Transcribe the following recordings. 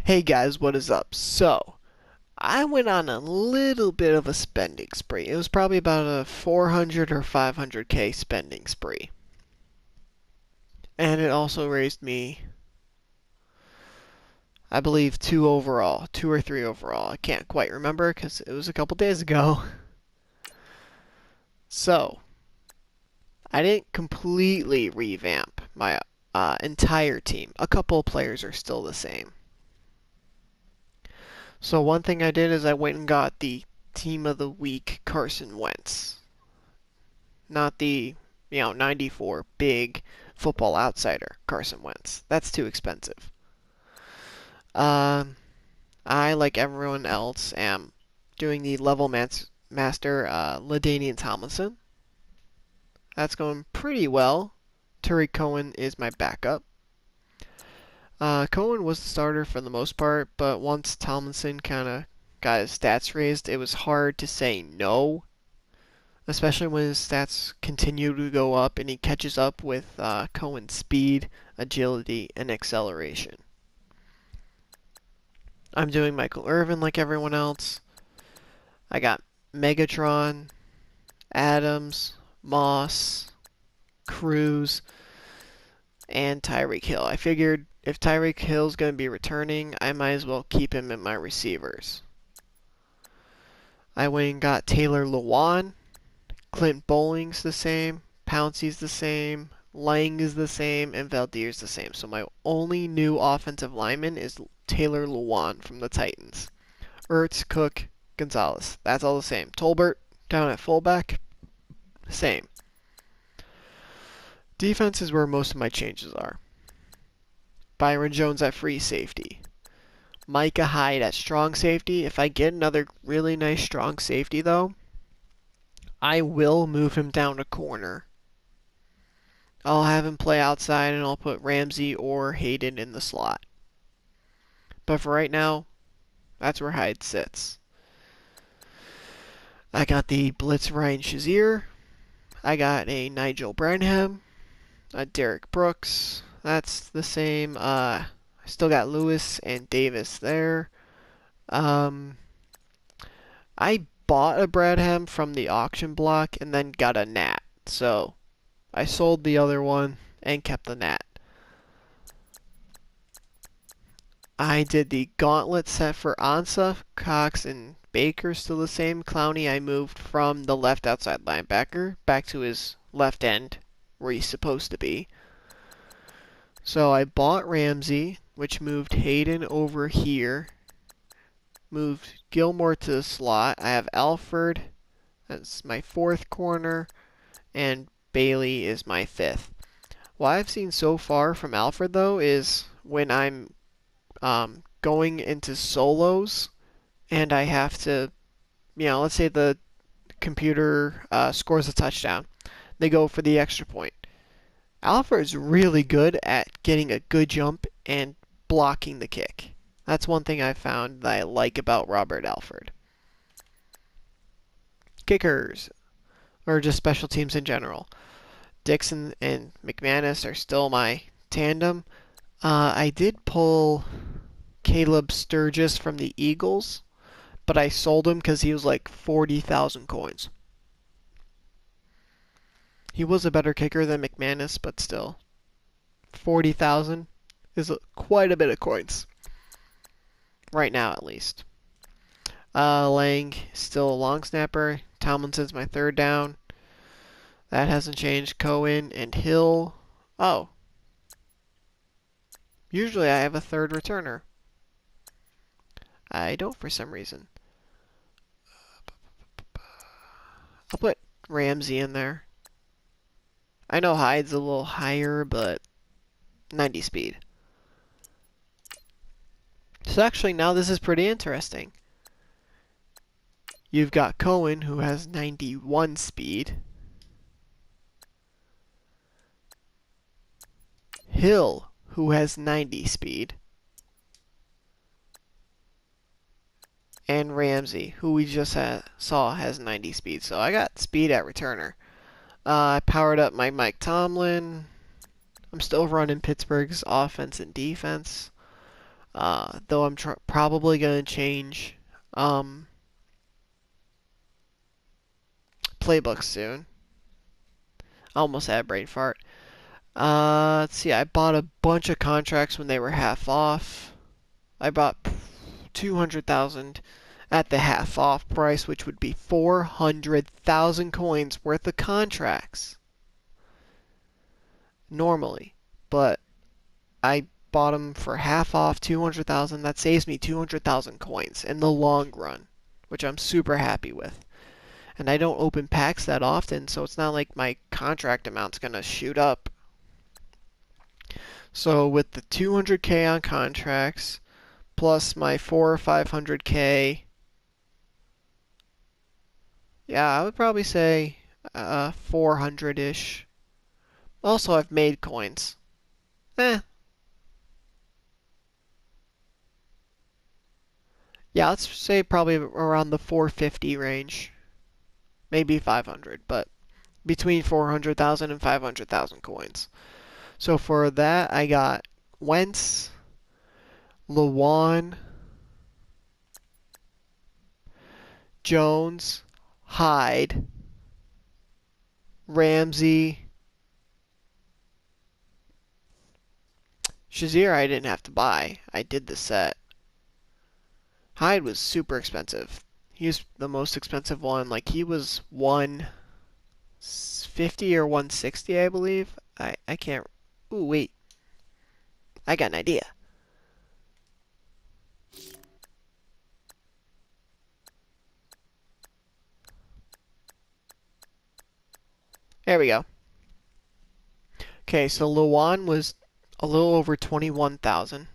Hey guys, what is up? So, I went on a little bit of a spending spree. It was probably about a 400 or 500k spending spree. And it also raised me, I believe, two or three overall. I can't quite remember because it was a couple days ago. So, I didn't completely revamp my entire team. A couple of players are still the same. So one thing I did is I went and got the Team of the Week Carson Wentz. Not the, 94 big football outsider Carson Wentz. That's too expensive. Um, I, like everyone else, am doing the level master LaDainian Tomlinson. That's going pretty well. Tariq Cohen is my backup. Cohen was the starter for the most part, but once Tomlinson kind of got his stats raised, it was hard to say no, especially when his stats continue to go up and he catches up with Cohen's speed, agility, and acceleration. I'm doing Michael Irvin like everyone else. I got Megatron, Adams, Moss, Cruz, and Tyreek Hill. I figured if Tyreek Hill's going to be returning, I might as well keep him in my receivers. I went and got Taylor Lewan. Clint Bowling's the same. Pouncey's the same. Lang is the same. And Valdier's the same. So my only new offensive lineman is Taylor Lewan from the Titans. Ertz, Cook, Gonzalez. That's all the same. Tolbert down at fullback. Same. Defense is where most of my changes are. Byron Jones at free safety. Micah Hyde at strong safety. If I get another really nice strong safety, though, I will move him down to corner. I'll have him play outside and I'll put Ramsey or Hayden in the slot. But for right now, that's where Hyde sits. I got the Blitz Ryan Shazier. I got a Nigel Branham. A Derek Brooks. That's the same. I still got Lewis and Davis there. I bought a Bradham from the auction block and then got a Nat. So I sold the other one and kept the Nat. I did the gauntlet set for Ansa, Cox, and Baker, still the same. Clowney I moved from the left outside linebacker back to his left end where he's supposed to be. So I bought Ramsey, which moved Hayden over here. Moved Gilmore to the slot. I have Alford. That's my fourth corner. And Bailey is my fifth. What I've seen so far from Alfred, though, is when I'm going into solos and I have to, let's say the computer scores a touchdown. They go for the extra point. Alfred's really good at getting a good jump and blocking the kick. That's one thing I found that I like about Robert Alford. Kickers, or just special teams in general. Dixon and McManus are still my tandem. I did pull Caleb Sturgis from the Eagles, but I sold him because he was like 40,000 coins. He was a better kicker than McManus, but still, 40,000 is quite a bit of coins. Right now, at least. Lang still a long snapper. Tomlinson's my third down. That hasn't changed. Cohen and Hill. Oh. Usually I have a third returner. I don't for some reason. I'll put Ramsey in there. I know Hyde's a little higher, but 90 speed. So actually now this is pretty interesting. You've got Cohen, who has 91 speed. Hill, who has 90 speed. And Ramsey, who we just saw has 90 speed. So I got speed at returner. I powered up my Mike Tomlin. I'm still running Pittsburgh's offense and defense. Though I'm probably going to change playbooks soon. I almost had a brain fart. Let's see. I bought a bunch of contracts when they were half off. I bought 200,000 at the half off price, which would be 400,000 coins worth of contracts normally. But I bought them for half off, 200,000. That saves me 200,000 coins in the long run, which I'm super happy with. And I don't open packs that often, so it's not like my contract amount's gonna shoot up. So with the 200k on contracts, plus my 4 or 500k, yeah, I would probably say 400-ish. Also, I've made coins. Eh, yeah, let's say probably around the 450 range. Maybe 500, but between 400,000 and 500,000 coins. So for that, I got Wentz, Lewan, Jones, Hyde, Ramsey, Shazier I didn't have to buy. I did the set. Hyde was super expensive. He was the most expensive one. Like he was 150 or 160, I believe. I can't. Ooh, wait. I got an idea. There we go. Okay, so Lewan was a little over 21,000.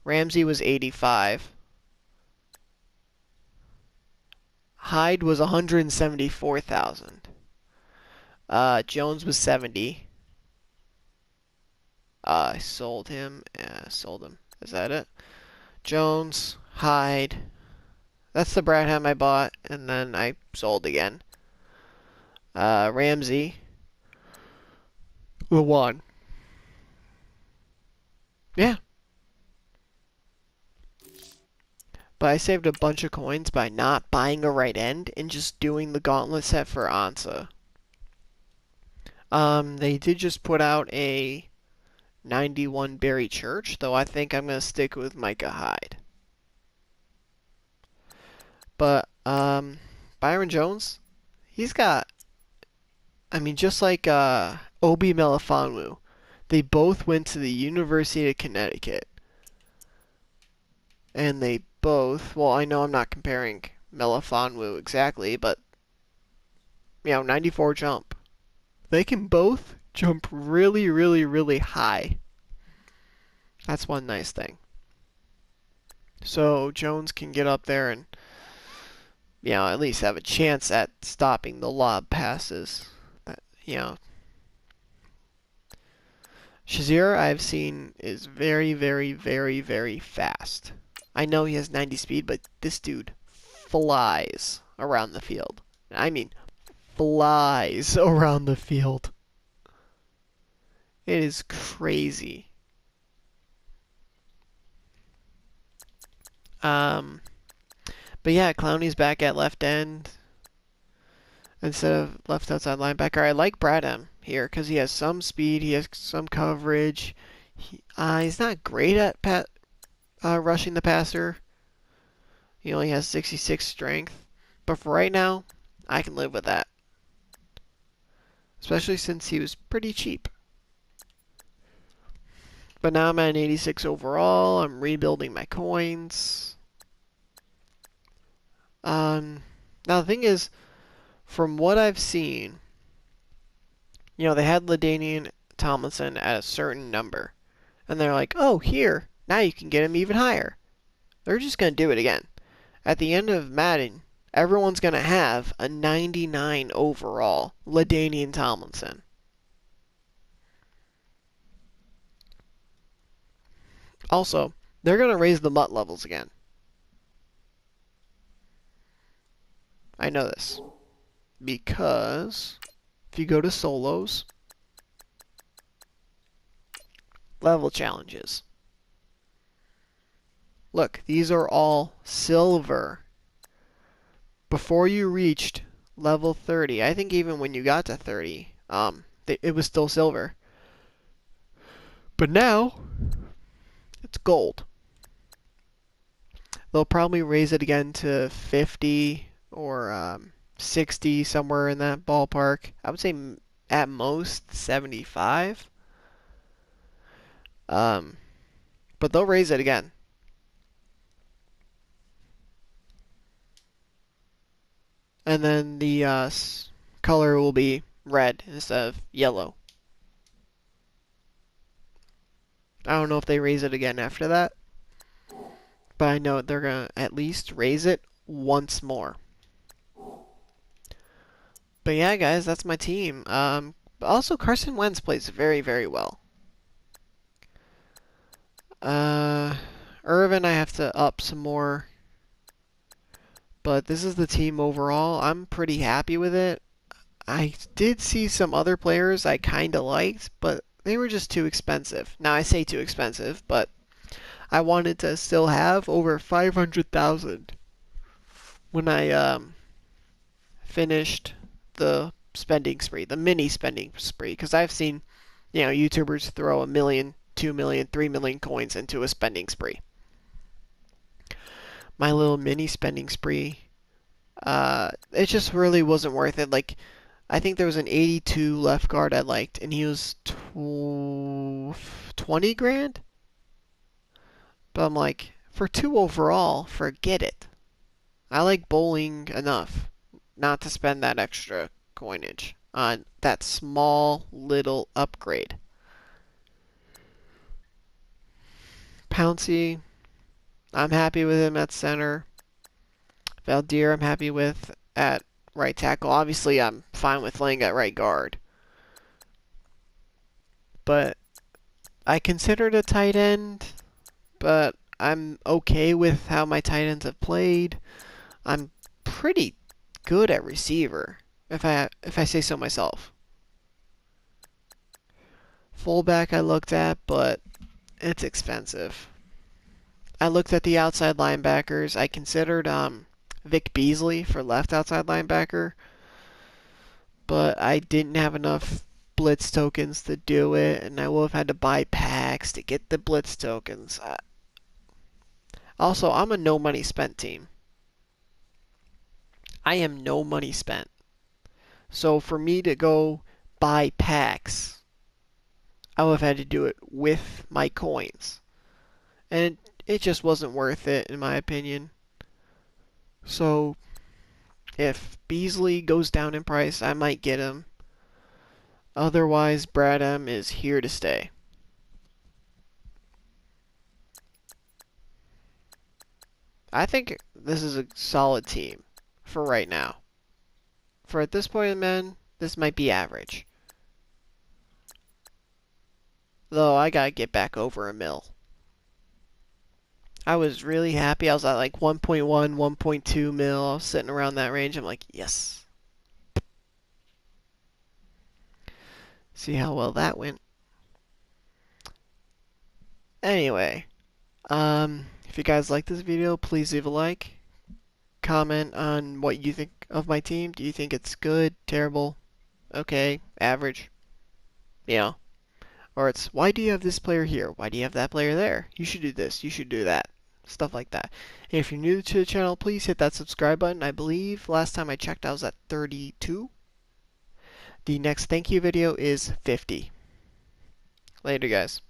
Ramsey was 85. Hyde was 174,000. Jones was 70. I sold him. Yeah, sold him. Is that it? Jones, Hyde. That's the Bradham I bought, and then I sold again. Ramsey. Lewan. Yeah. But I saved a bunch of coins by not buying a right end and just doing the gauntlet set for Ansa. They did just put out a 91 Barry Church, though I think I'm going to stick with Micah Hyde. But, Byron Jones, he's got, I mean, just like, Obi Melifonwu, they both went to the University of Connecticut. And they both, well, I know I'm not comparing Melifonwu exactly, but, 94 jump. They can both jump really, really, really high. That's one nice thing. So Jones can get up there and, at least have a chance at stopping the lob passes. Shazier I've seen is very, very, very, very fast. I know he has 90 speed, but this dude flies around the field. I mean, flies around the field. It is crazy. But yeah, Clowney's back at left end instead of left outside linebacker. I like Bradham here because he has some speed, he has some coverage. He's not great at rushing the passer. He only has 66 strength. But for right now, I can live with that. Especially since he was pretty cheap. But now I'm at an 86 overall. I'm rebuilding my coins. Now the thing is, from what I've seen, they had LaDainian Tomlinson at a certain number. And they're like, oh, here, now you can get him even higher. They're just going to do it again. At the end of Madden, everyone's going to have a 99 overall LaDainian Tomlinson. Also, they're going to raise the MUT levels again. I know this. Because if you go to solos, level challenges. Look, these are all silver. Before you reached level 30, I think even when you got to 30, it was still silver. But now, it's gold. They'll probably raise it again to 50 or 60, somewhere in that ballpark. I would say at most 75. But they'll raise it again. And then the color will be red instead of yellow. I don't know if they raise it again after that, but I know they're going to at least raise it once more. But yeah, guys, that's my team. Also, Carson Wentz plays very, very well. Irvin, I have to up some more. But this is the team overall. I'm pretty happy with it. I did see some other players I kind of liked, but they were just too expensive. Now, I say too expensive, but I wanted to still have over 500,000 when I finished the spending spree, the mini spending spree, because I've seen, YouTubers throw 1 million, 2 million, 3 million coins into a spending spree. My little mini spending spree, it just really wasn't worth it. Like, I think there was an 82 left guard I liked, and he was 20 grand. But I'm like, for 2 overall, forget it. I like bowling enough not to spend that extra coinage on that small little upgrade. Pouncey, I'm happy with him at center. Valdir, I'm happy with at right tackle. Obviously, I'm fine with laying at right guard. But I considered a tight end, but I'm okay with how my tight ends have played. I'm pretty good at receiver, if I say so myself. Fullback I looked at, but it's expensive. I looked at the outside linebackers. I considered Vic Beasley for left outside linebacker, but I didn't have enough blitz tokens to do it, and I will have had to buy packs to get the blitz tokens. Also, I'm a no money spent team. I am no money spent. So for me to go buy packs, I would have had to do it with my coins. And it just wasn't worth it, in my opinion. So if Beasley goes down in price, I might get him. Otherwise, Brad M is here to stay. I think this is a solid team for right now. For at this point, man, this might be average. Though I gotta get back over 1 mil. I was really happy. I was at like 1.1, 1.2 mil. I was sitting around that range. I'm like, yes. See how well that went. Anyway, if you guys like this video, please leave a like. Comment on what you think of my team. Do you think it's good, terrible, okay, average? Or it's, why do you have this player here? Why do you have that player there? You should do this. You should do that. Stuff like that. And if you're new to the channel, please hit that subscribe button. I believe last time I checked I was at 32. The next thank you video is 50. Later, guys.